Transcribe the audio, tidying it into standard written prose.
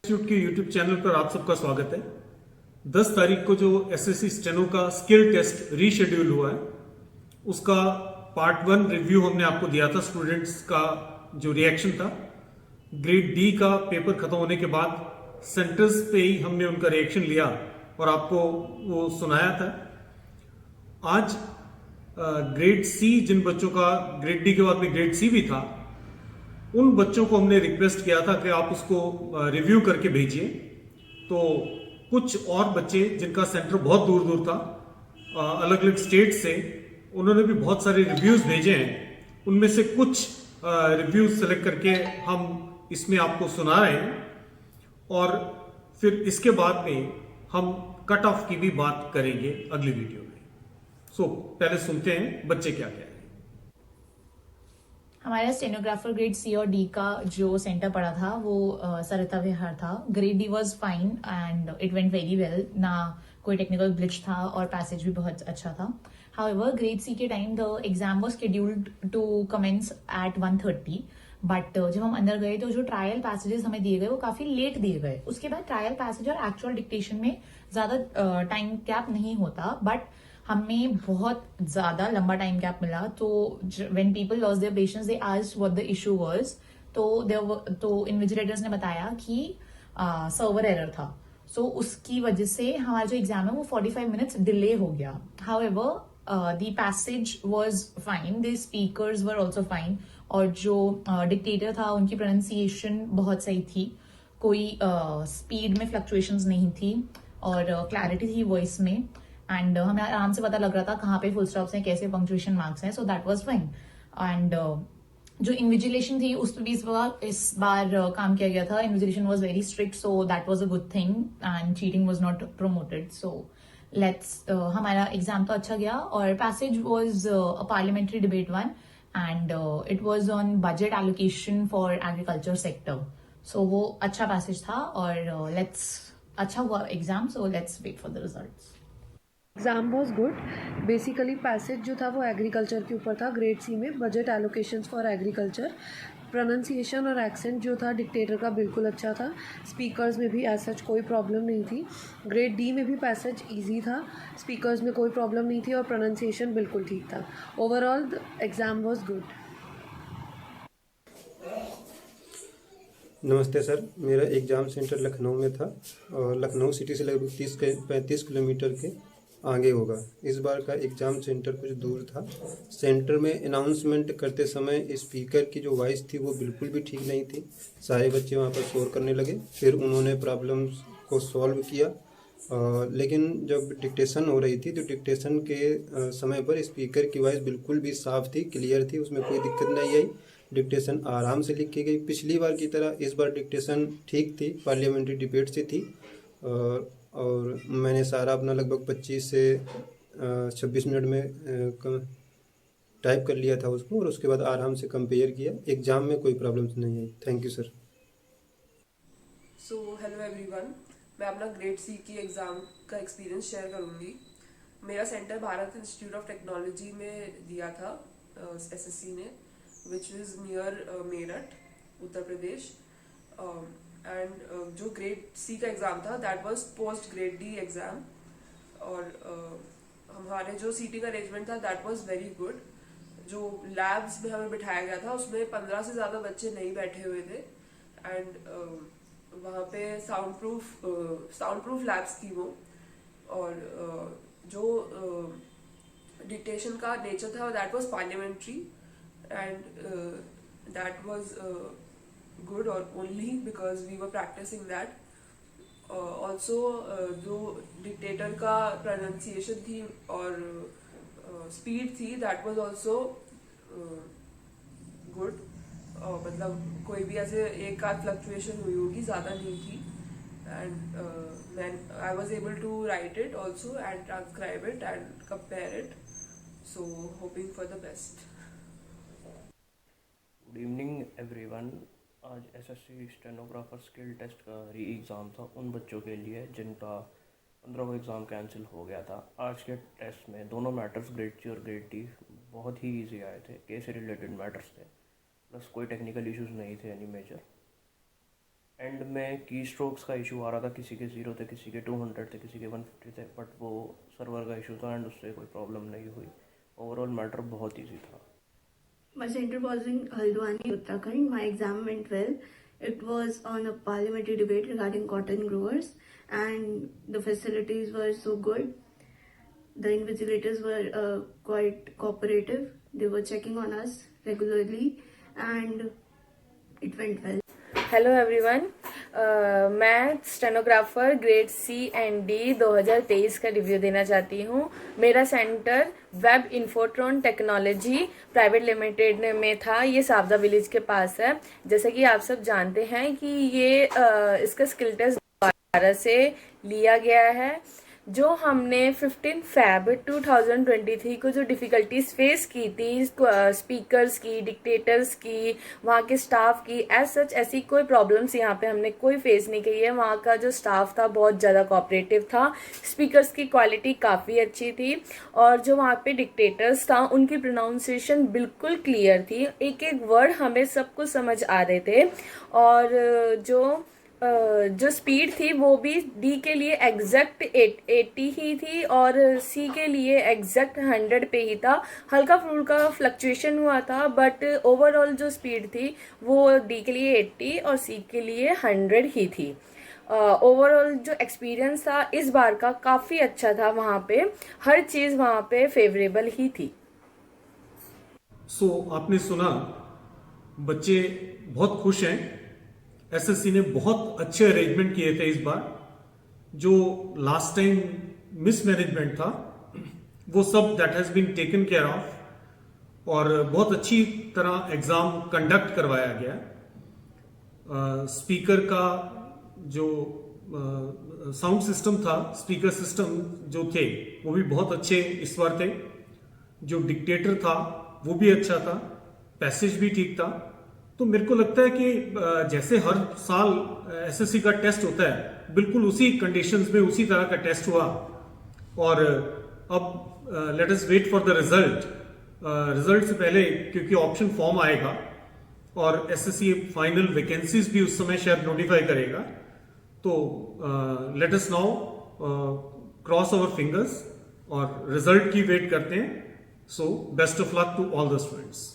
Institute के YouTube channel पर आप सबका स्वागत है। 10 तारीख को जो एसएससी स्टेनो का स्किल टेस्ट रीशेड्यूल हुआ है, उसका पार्ट 1 रिव्यू हमने आपको दिया था। स्टूडेंट्स का जो रिएक्शन था, ग्रेड डी का पेपर खत्म होने के बाद सेंटर्स पे ही हमने उनका रिएक्शन लिया और आपको वो सुनाया था। आज ग्रेड सी, जिन बच्चों का ग्रेड डी के बाद में ग्रेड सी भी था, उन बच्चों को हमने रिक्वेस्ट किया था कि आप उसको रिव्यू करके भेजिए। तो कुछ और बच्चे जिनका सेंटर बहुत दूर दूर था, अलग अलग स्टेट से, उन्होंने भी बहुत सारे रिव्यूज भेजे हैं। उनमें से कुछ रिव्यूज सेलेक्ट करके हम इसमें आपको सुना रहे हैं और फिर इसके बाद में हम कट ऑफ की भी बात करेंगे अगली वीडियो में। पहले सुनते हैं बच्चे क्या कह रहे हैं। हमारा स्टेनोग्राफर ग्रेड सी और डी का जो सेंटर पड़ा था वो सरिता विहार था। Grade D was fine and it went very well, ना कोई टेक्निकल ग्लिच था और पैसेज भी बहुत अच्छा था। हाउएवर ग्रेड सी के time the exam was scheduled to commence at 1:30, but जब हम अंदर गए तो जो ट्रायल पैसेजेस हमें दिए गए वो काफी लेट दिए गए। उसके बाद ट्रायल पैसेज और एक्चुअल डिक्टेशन में ज्यादा टाइम गैप नहीं होता, बट हमें बहुत ज्यादा लंबा टाइम गैप मिला। तो when people lost their patience they asked what the issue was. तो इन्विजिलेटर्स ने बताया कि सर्वर एरर था। उसकी वजह से हमारा जो एग्जाम है वो 45 मिनट्स डिले हो गया। However the passage was fine, the speakers were also fine, और जो डिक्टेटर था उनकी प्रोनाउंसिएशन बहुत सही थी। कोई स्पीड में फ्लक्चुएशंस नहीं थी और क्लैरिटी थी वॉइस में। एंड हमें आराम से पता लग रहा था कहाँ पे फुल स्टॉप्स हैं, कैसे पंक्चुएशन मार्क्स हैं। सो दैट वाज फाइन। एंड जो इन्विजिलेशन थी उस पर भी इस बार काम किया गया था। Invigilation was very strict, so that was a good thing and cheating was not promoted. हमारा एग्जाम तो अच्छा गया। और passage was a parliamentary debate one and it was on budget allocation for agriculture sector. वो अच्छा passage था और अच्छा हुआ exam. So let's wait for the results. Exam was good. Basically passage जो था वो एग्रीकल्चर के ऊपर था। ग्रेड सी में budget allocations for agriculture. Pronunciation और एक्सेंट जो था डिक्टेटर का बिल्कुल अच्छा था। स्पीकर्स में भी एज सच कोई प्रॉब्लम नहीं थी। ग्रेड डी में भी पैसेज इजी था, स्पीकर्स में कोई प्रॉब्लम नहीं थी और प्रोनाउंसिएशन बिल्कुल ठीक था। Overall the exam was good. नमस्ते सर, मेरा एग्ज़ाम सेंटर लखनऊ में था और लखनऊ सिटी से लगभग 35 किलोमीटर के आगे होगा। इस बार का एग्ज़ाम सेंटर कुछ दूर था। सेंटर में अनाउंसमेंट करते समय स्पीकर की जो वॉइस थी वो बिल्कुल भी ठीक नहीं थी। सारे बच्चे वहाँ पर शोर करने लगे। फिर उन्होंने प्रॉब्लम्स को सॉल्व किया, लेकिन जब डिक्टेशन हो रही थी तो डिक्टेशन के समय पर स्पीकर की वॉइस बिल्कुल भी साफ़ थी, क्लियर थी, उसमें कोई दिक्कत नहीं आई। डिक्टेशन आराम से लिखी गई। पिछली बार की तरह इस बार डिक्टेशन ठीक थी, पार्लियामेंट्री डिबेट से थी। और मैंने सारा अपना लगभग 25 से 26 मिनट में टाइप कर लिया था उसको और उसके बाद आराम से कंपेयर किया। एग्ज़ाम में कोई प्रॉब्लम्स नहीं आई। Thank you sir. Hello everyone, मैं अपना ग्रेड सी की एग्ज़ाम का एक्सपीरियंस शेयर करूँगी। मेरा centre Bharat institute of technology में दिया था एसएससी ने, which is near Meerut, Uttar Pradesh. And जो ग्रेड सी का एग्ज़ाम था that was post grade D exam. और हमारे जो सीटिंग अरेंजमेंट था दैट वाज वेरी गुड। जो लैब्स में हमें बिठाया गया था उसमें 15 से ज़्यादा बच्चे नहीं बैठे हुए थे। एंड वहाँ पे साउंड प्रूफ लैब्स थी वो। और जो डिक्टेशन का नेचर था that was parliamentary and that was good, or only because we were practicing that. Also जो डिक्टेटर का प्रोनाउंसिएशन थी और स्पीड थी दैट वाज आल्सो गुड। मतलब कोई भी ऐसे एक आध फ्लक्चुएशन हुई होगी, ज़्यादा नहीं थी। And I was able to write it also and transcribe it and compare it. So hoping for the best. Good evening everyone. आज एसएससी स्टेनोग्राफर स्किल टेस्ट का री एग्ज़ाम था उन बच्चों के लिए जिनका 15 को एग्ज़ाम कैंसिल हो गया था। आज के टेस्ट में दोनों मैटर्स, ग्रेड सी और ग्रेड डी, बहुत ही इजी आए थे। केस से रिलेटेड मैटर्स थे, प्लस कोई टेक्निकल इश्यूज नहीं थे एनी मेजर। एंड में की स्ट्रोक्स का इशू आ रहा था, किसी के 0 थे, किसी के 200 थे, किसी के 150 थे, बट वो सर्वर का इशू था एंड उससे कोई प्रॉब्लम नहीं हुई। ओवरऑल मैटर बहुत ईजी था। My center was in Haldwani, Uttarakhand. My exam went well. It was on a parliamentary debate regarding cotton growers, and the facilities were so good. The invigilators were quite cooperative. They were checking on us regularly, and it went well. Hello everyone, मैं stenographer grade C and D 2023 का review देना चाहती हूँ। मेरा centre Web Infotron Technology Private Limited में था। ये Savda village के पास है। जैसा कि आप सब जानते हैं कि ये इसका स्किल टेस्ट दोबारा से लिया गया है। जो हमने 15 Feb 2023 को जो डिफ़िकल्टीज फेस की थी, स्पीकर्स की, डिक्टेटर्स की, वहाँ के स्टाफ की, एज सच ऐसी कोई प्रॉब्लम्स यहाँ पे हमने कोई फेस नहीं की है। वहाँ का जो स्टाफ था बहुत ज़्यादा कोऑपरेटिव था, स्पीकर्स की क्वालिटी काफ़ी अच्छी थी, और जो वहाँ पे डिक्टेटर्स था उनकी प्रोनाउंसिएशन बिल्कुल क्लियर थी। एक एक वर्ड हमें सब कुछ समझ आ रहे थे, और जो स्पीड थी वो भी डी के लिए एग्जैक्ट 80 ही थी और सी के लिए एग्जैक्ट 100 पे ही था। हल्का फुल्का फ्लक्चुएशन हुआ था, बट ओवरऑल जो स्पीड थी वो डी के लिए 80 और सी के लिए 100 ही थी। ओवरऑल जो एक्सपीरियंस था इस बार का काफ़ी अच्छा था। वहाँ पे हर चीज़ वहाँ पे फेवरेबल ही थी। आपने सुना, बच्चे बहुत खुश हैं। एसएससी ने बहुत अच्छे अरेंजमेंट किए थे इस बार। जो लास्ट टाइम मिसमैनेजमेंट था वो सब that has been taken care of, और बहुत अच्छी तरह एग्जाम कंडक्ट करवाया गया। स्पीकर का जो साउंड सिस्टम था, स्पीकर सिस्टम जो थे वो भी बहुत अच्छे इस बार थे। जो डिक्टेटर था वो भी अच्छा था, पैसेज भी ठीक था। तो मेरे को लगता है कि जैसे हर साल एसएससी का टेस्ट होता है, बिल्कुल उसी कंडीशंस में उसी तरह का टेस्ट हुआ। और अब let us wait for the result. Result से पहले क्योंकि ऑप्शन फॉर्म आएगा और एसएससी फाइनल वैकेंसीज भी उस समय शायद नोटिफाई करेगा, तो let us now cross our fingers और रिजल्ट की वेट करते हैं। So best of luck to all the students.